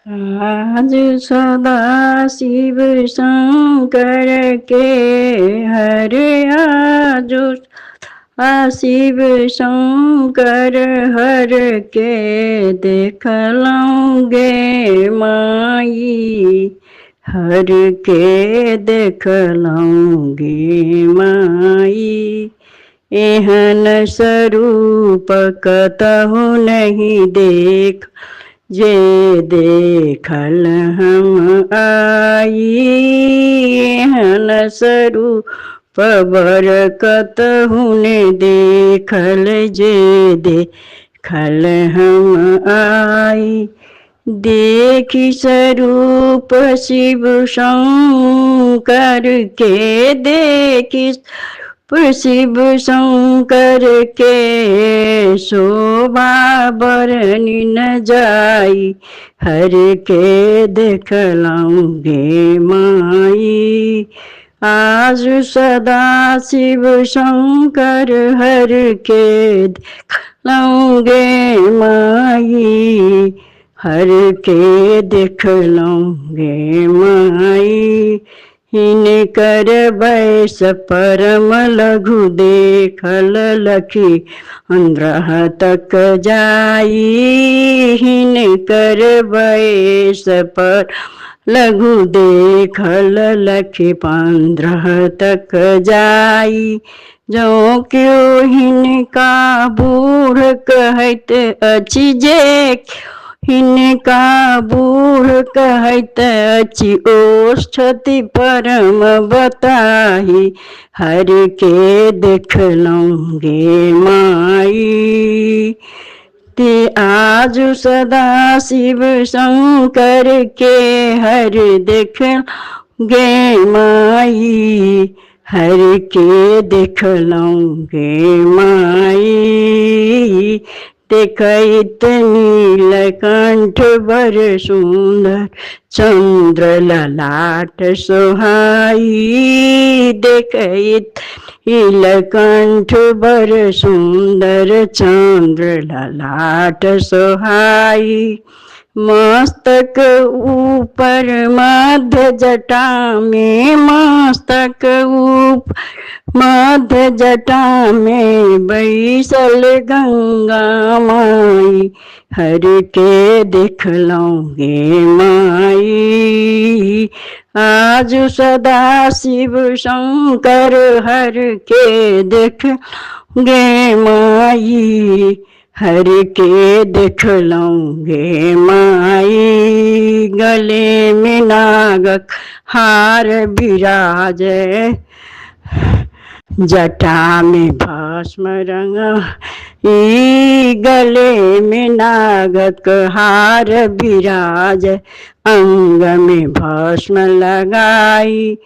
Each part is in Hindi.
आज सदा शिव शंकर के हर आजो शिव शंकर हर के देख लूँगे माई, हर के देख लूँगी माई। एहन स्वरूप कतहु नहीं देख, जे देखल हम आई। एहन स्वरूप बर कतहु ने देखल, जे देखल हम आई। देखी स्वरूप शिव शंकर के, देखी शिव शंकर के शोभा बरनी न जाई, हर के देख लूँगे माई। आज सदा शिव शंकर हर के देख लूँगे माई, हर के देख लूँगे माई। हिनकर बैस परम लघु देखल लखी अंद्रह तक जाई। हिनकर बैस पर लघु देखल लखी 15 तक जाई। जो क्यों हिनका बूढ़ कहत अछि, जे हिनका बूढ़ कहत अछि ओष्ठति परम बताही, हर के देख लूँगे माई। ते आज सदा शिव शंकर के हर देख लूँगे माई, हर के देख लूँगे माई। देखत नीलकंठ बर सुंदर चंद्र ललाट सोहाई। देखत नीलकंठ बर सुंदर चंद्र ललाट सोहाई। मस्तक ऊपर मध्य जटा में, मस्तक ऊपर मध्य जटा में बैसल गंगा माई, हर के देख लूँगे माई। आज सदा शिव शंकर हर के देख लूँगे माई, हर के देख लूँगे माई। गले में नागक हार विराजे, जटा में भस्म रंग गले में नागक हार विराज, अंग में भस्म लगाई।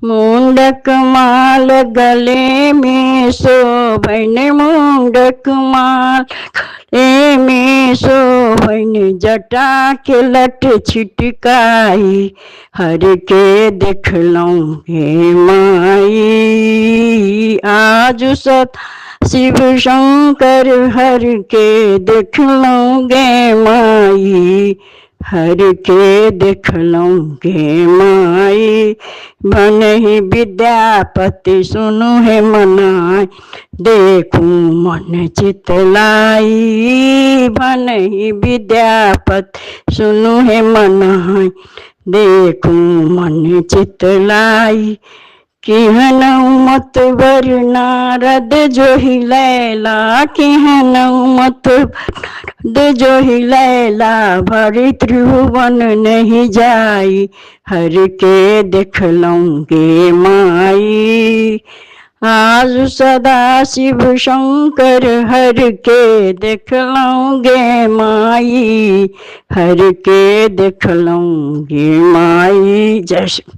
मुंडक माल गले में शोभन, मुंडक माल गले में शोभन, जटा के लट छिटकाई, हर के देख लूँगे माई। आज सदा शिव शंकर हर के देख लूँगे माई, हर के देख लूँगे माई। भनहि विद्यापति सुनु है मनाई, देखूं मन चित लाई। भनहि विद्यापति सुनु है मनाई, देखूं मन चित लाई। केहनऊ मत वर नारद जोहि लैला, केहनऊ मत नारद जोहि लैला, भरी त्रिभुवन नहीं जाई, हर के देख लूँगे माई। आज सदा शिव शंकर हर के देख लूँगे माई, हर के देख लूँगे माई। जय श्री